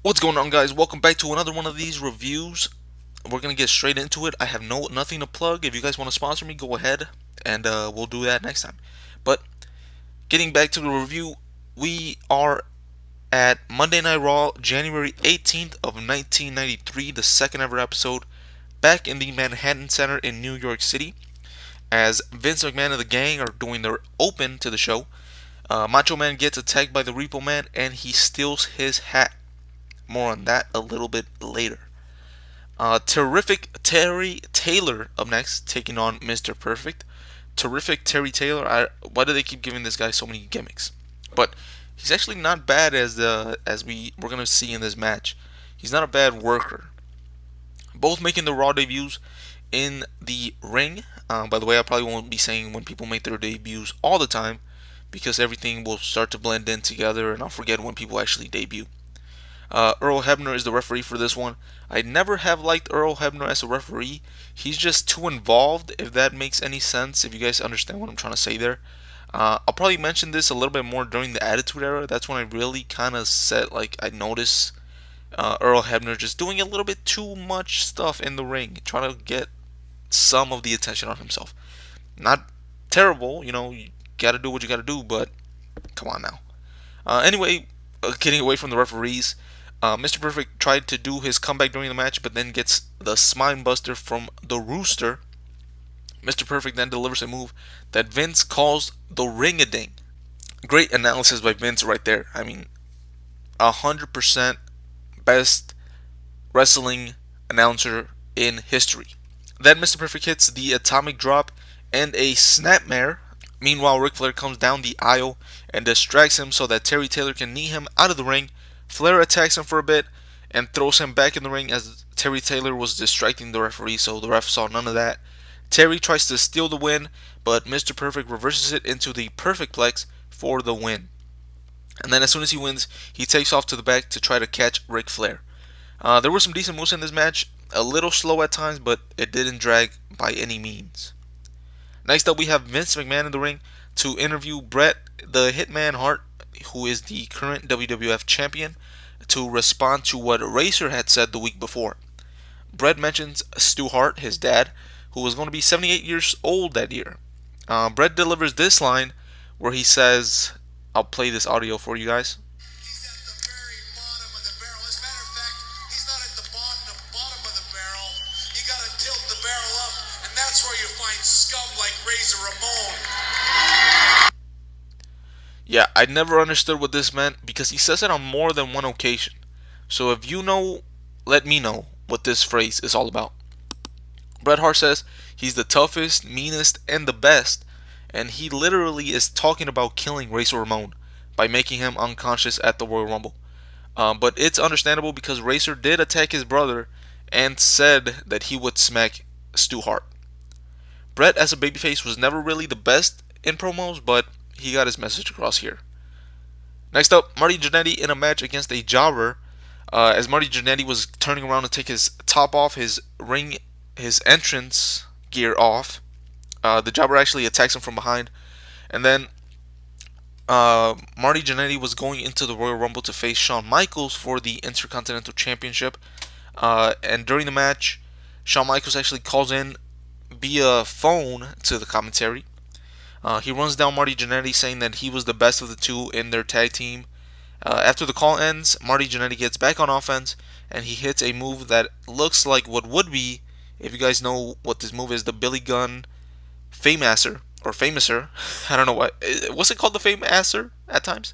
What's going on, guys? Welcome back to another one of these reviews. We're gonna get straight into it. I have nothing to plug. If you guys want to sponsor me, go ahead, and we'll do that next time. But getting back to the review, we are at Monday Night Raw, January 18th of 1993, the second ever episode, back in the Manhattan Center in New York City, as Vince McMahon and the gang are doing their open to the show. Macho Man gets attacked by the Repo Man, and he steals his hat. More on that a little bit later. Terrific Terry Taylor up next, taking on Mr. Perfect. Terrific Terry Taylor. Why do they keep giving this guy so many gimmicks? But he's actually not bad as we're gonna see in this match. He's not a bad worker. Both making the Raw debuts in the ring. By the way, I probably won't be saying when people make their debuts all the time because everything will start to blend in together, and I'll forget when people actually debut. Earl Hebner is the referee for this one. I never have liked Earl Hebner as a referee. He's just too involved, if that makes any sense, if you guys understand what I'm trying to say there. I'll probably mention this a little bit more during the Attitude Era. That's when I really kind of said, like, I noticed Earl Hebner just doing a little bit too much stuff in the ring, trying to get some of the attention on himself. Not terrible, you gotta do what you gotta do, but come on now. Anyway, getting away from the referees, Mr. Perfect tried to do his comeback during the match, but then gets the Spine Buster from the Rooster. Mr. Perfect then delivers a move that Vince calls the Ring-a-Ding. Great analysis by Vince right there. I mean, 100% best wrestling announcer in history. Then Mr. Perfect hits the Atomic Drop and a Snapmare. Meanwhile, Ric Flair comes down the aisle and distracts him so that Terry Taylor can knee him out of the ring. Flair attacks him for a bit and throws him back in the ring as Terry Taylor was distracting the referee, so the ref saw none of that. Terry tries to steal the win, but Mr. Perfect reverses it into the Perfect Plex for the win. And then as soon as he wins, he takes off to the back to try to catch Ric Flair. There were some decent moves in this match, a little slow at times, but it didn't drag by any means. Next up, we have Vince McMahon in the ring to interview Bret the Hitman Hart, who is the current WWF champion, to respond to what Razor had said the week before. Bret mentions Stu Hart, his dad, who was going to be 78 years old that year. Bret delivers this line where he says, I'll play this audio for you guys. He's at the very bottom of the barrel. As a matter of fact, he's not at the bottom of the barrel. You got to tilt the barrel up, and that's where you find scum like Razor Ramon. Yeah, I never understood what this meant because he says it on more than one occasion. So if you know, let me know what this phrase is all about. Bret Hart says he's the toughest, meanest, and the best, and he literally is talking about killing Razor Ramon by making him unconscious at the Royal Rumble. But it's understandable because Razor did attack his brother and said that he would smack Stu Hart. Bret as a babyface was never really the best in promos, but he got his message across here. Next up, Marty Jannetty in a match against a jobber. As Marty Jannetty was turning around to take his top off, his entrance gear off, the jobber actually attacks him from behind. And then Marty Jannetty was going into the Royal Rumble to face Shawn Michaels for the Intercontinental Championship. And during the match, Shawn Michaels actually calls in via phone to the commentary. He runs down Marty Jannetty, saying that he was the best of the two in their tag team. After the call ends, Marty Jannetty gets back on offense, and he hits a move that looks like what would be, if you guys know what this move is, the Billy Gunn Famouser, or Famouser. I don't know what. Was it called the Famouser at times?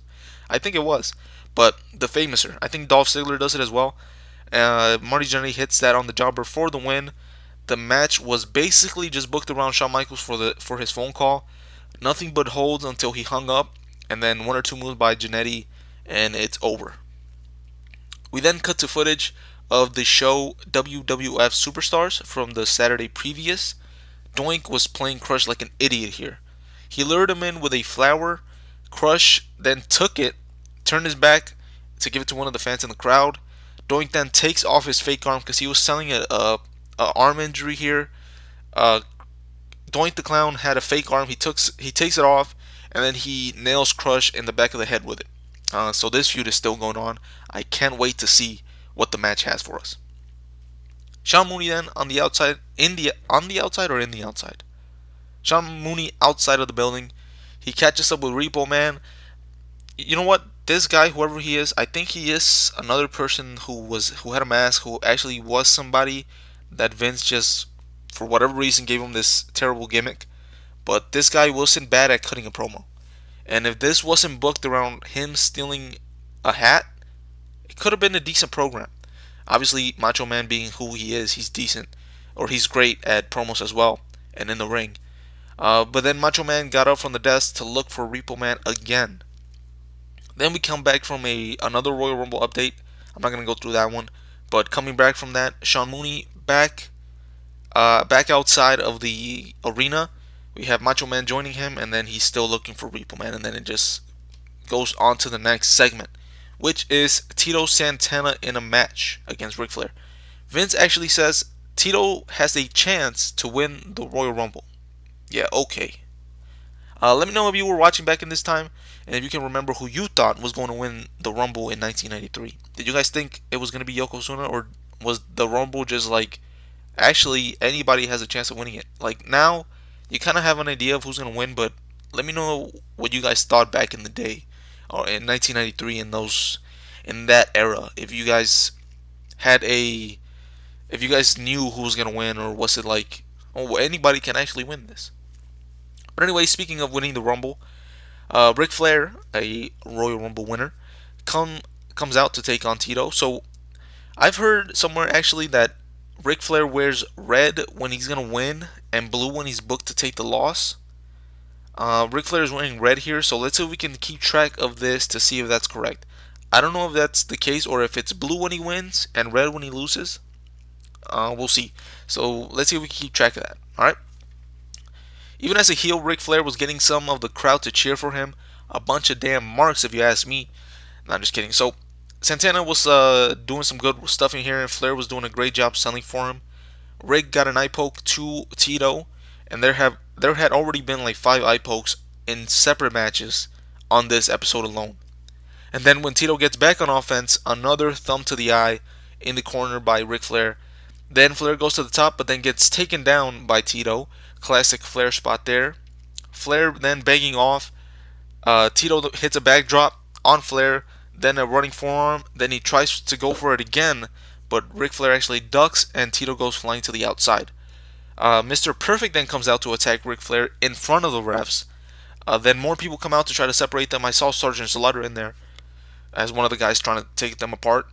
I think it was. But the Famouser. I think Dolph Ziggler does it as well. Marty Jannetty hits that on the jobber for the win. The match was basically just booked around Shawn Michaels for his phone call. Nothing but holds until he hung up, and then one or two moves by Jannetty, and it's over. We then cut to footage of the show WWF Superstars from the Saturday previous. Doink was playing Crush like an idiot here. He lured him in with a flower. Crush then took it, turned his back to give it to one of the fans in the crowd. Doink then takes off his fake arm because he was selling a arm injury here. Doink the Clown had a fake arm. He takes it off, and then he nails Crush in the back of the head with it. So this feud is still going on. I can't wait to see what the match has for us. Sean Mooney then on the outside, on the outside or in the outside. Sean Mooney outside of the building. He catches up with Repo Man. You know what? This guy, whoever he is, I think he is another person who had a mask, who actually was somebody that Vince just for whatever reason gave him this terrible gimmick. But this guy wasn't bad at cutting a promo. And if this wasn't booked around him stealing a hat, it could have been a decent program. Obviously, Macho Man being who he is, he's decent, or he's great at promos as well, and in the ring. But then Macho Man got up from the desk to look for Repo Man again. Then we come back from another Royal Rumble update. I'm not gonna go through that one, but coming back from that, Sean Mooney back outside of the arena. We have Macho Man joining him, and then he's still looking for Repo Man, and then it just goes on to the next segment, which is Tito Santana in a match against Ric Flair. Vince actually says Tito has a chance to win the Royal Rumble. Yeah, okay. Let me know if you were watching back in this time, and if you can remember who you thought was going to win the Rumble in 1993. Did you guys think it was going to be Yokozuna, or was the Rumble just like, actually, anybody has a chance of winning it? Like, now, you kind of have an idea of who's going to win, but let me know what you guys thought back in the day, or in 1993, in that era. If you guys if you guys knew who was going to win, or was it like, oh, anybody can actually win this? But anyway, speaking of winning the Rumble, Ric Flair, a Royal Rumble winner, comes out to take on Tito. So I've heard somewhere actually that Ric Flair wears red when he's gonna win and blue when he's booked to take the loss. Ric Flair is wearing red here, so let's see if we can keep track of this to see if that's correct. I don't know if that's the case or if it's blue when he wins and red when he loses. We'll see. So let's see if we can keep track of that. All right. Even as a heel, Ric Flair was getting some of the crowd to cheer for him. A bunch of damn marks, if you ask me. No, I'm just kidding. So, Santana was doing some good stuff in here, and Flair was doing a great job selling for him. Rick got an eye poke to Tito, and there had already been like 5 eye pokes in separate matches on this episode alone. And then when Tito gets back on offense, another thumb to the eye in the corner by Ric Flair. Then Flair goes to the top, but then gets taken down by Tito. Classic Flair spot there. Flair then begging off. Tito hits a backdrop on Flair, then a running forearm. Then he tries to go for it again, but Ric Flair actually ducks, and Tito goes flying to the outside. Mr. Perfect then comes out to attack Ric Flair in front of the refs. Then more people come out to try to separate them. I saw Sergeant Slaughter in there as one of the guys trying to take them apart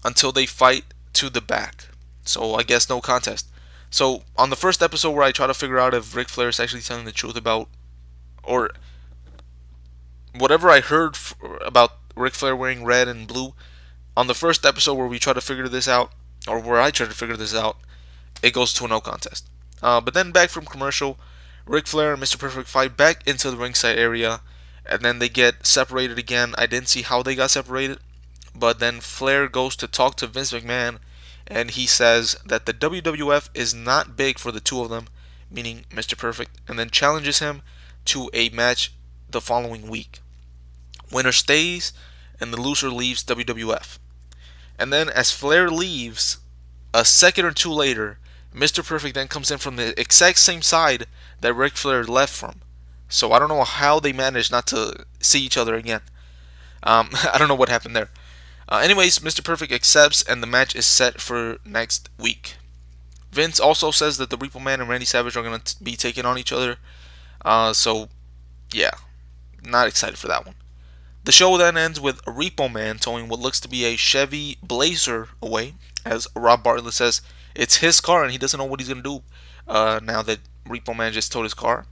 until they fight to the back. So I guess no contest. So on the first episode where I try to figure out if Ric Flair is actually telling the truth about, or whatever I heard about Ric Flair wearing red and blue, on the first episode where we try to figure this out, or where I try to figure this out, it goes to a no contest. But then back from commercial, Ric Flair and Mr. Perfect fight back into the ringside area, and then they get separated again. I didn't see how they got separated, but then Flair goes to talk to Vince McMahon, and he says that the WWF is not big for the two of them, meaning Mr. Perfect, and then challenges him to a match the following week. Winner stays, and the loser leaves WWF. And then as Flair leaves, a second or two later, Mr. Perfect then comes in from the exact same side that Ric Flair left from. So I don't know how they managed not to see each other again. I don't know what happened there. Anyways, Mr. Perfect accepts, and the match is set for next week. Vince also says that the Repo Man and Randy Savage are going to be taking on each other. So, yeah, not excited for that one. The show then ends with Repo Man towing what looks to be a Chevy Blazer away. As Rob Bartlett says, it's his car and he doesn't know what he's going to do now that Repo Man just towed his car.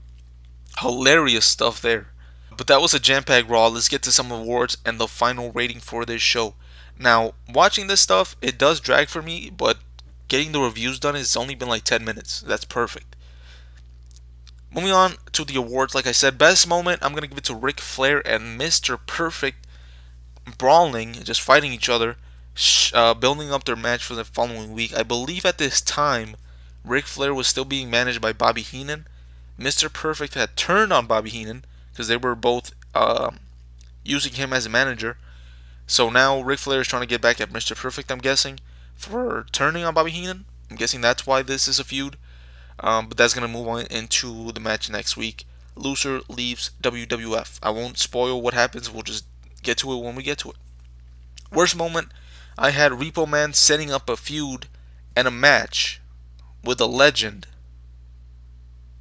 Hilarious stuff there. But that was a jam-packed Raw. Let's get to some awards and the final rating for this show. Now, watching this stuff, it does drag for me, but getting the reviews done, it's only been like 10 minutes. That's perfect. Moving on to the awards, like I said, best moment, I'm going to give it to Ric Flair and Mr. Perfect brawling, just fighting each other, building up their match for the following week. I believe at this time, Ric Flair was still being managed by Bobby Heenan. Mr. Perfect had turned on Bobby Heenan because they were both using him as a manager. So now Ric Flair is trying to get back at Mr. Perfect, I'm guessing, for turning on Bobby Heenan. I'm guessing that's why this is a feud. But that's going to move on into the match next week. Loser leaves WWF. I won't spoil what happens. We'll just get to it when we get to it. Worst moment, I had Repo Man setting up a feud and a match with a legend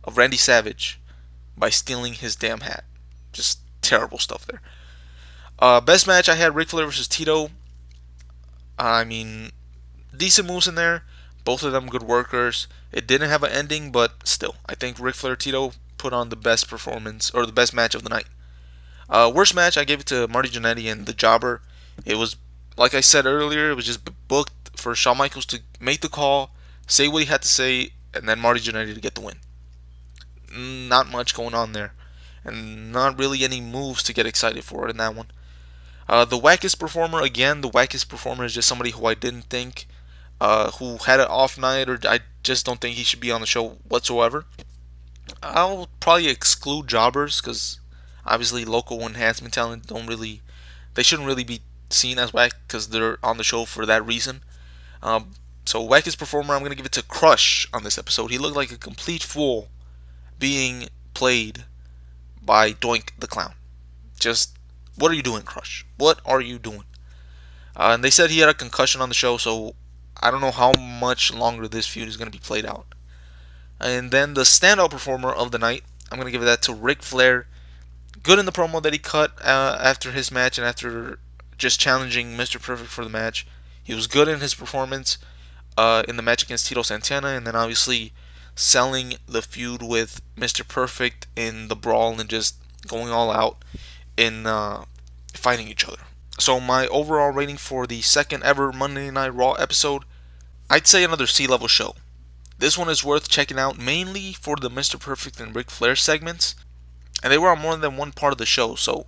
of Randy Savage by stealing his damn hat. Just terrible stuff there. Best match, I had Ric Flair versus Tito. I mean, decent moves in there. Both of them good workers. It didn't have an ending, but still, I think Ric Flair Tito put on the best performance or the best match of the night. Worst match, I gave it to Marty Jannetty and the Jobber. It was, like I said earlier, it was just booked for Shawn Michaels to make the call, say what he had to say, and then Marty Jannetty to get the win. Not much going on there, and not really any moves to get excited for in that one. The wackest performer, again, the wackest performer is just somebody who I didn't think, who had an off night, or I just don't think he should be on the show whatsoever. I'll probably exclude jobbers because obviously local enhancement talent they shouldn't really be seen as whack because they're on the show for that reason. So wackest performer, I'm gonna give it to Crush on this episode. He looked like a complete fool being played by Doink the Clown. Just what are you doing, Crush? What are you doing? And they said he had a concussion on the show, so I don't know how much longer this feud is going to be played out. And then the standout performer of the night, I'm going to give that to Ric Flair. Good in the promo that he cut after his match and after just challenging Mr. Perfect for the match. He was good in his performance in the match against Tito Santana, and then obviously selling the feud with Mr. Perfect in the brawl and just going all out in fighting each other. So my overall rating for the second ever Monday Night Raw episode, I'd say another C-level show. This one is worth checking out mainly for the Mr. Perfect and Ric Flair segments, and they were on more than one part of the show, so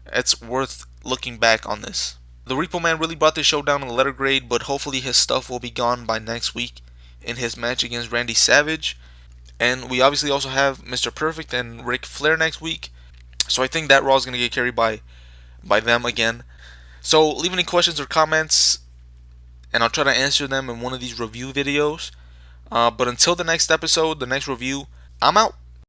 it's worth looking back on this. The Repo Man really brought this show down a letter grade, but hopefully his stuff will be gone by next week in his match against Randy Savage. And we obviously also have Mr. Perfect and Ric Flair next week, so I think that Raw is going to get carried by them again. So leave any questions or comments, and I'll try to answer them in one of these review videos. But until the next episode, the next review, I'm out.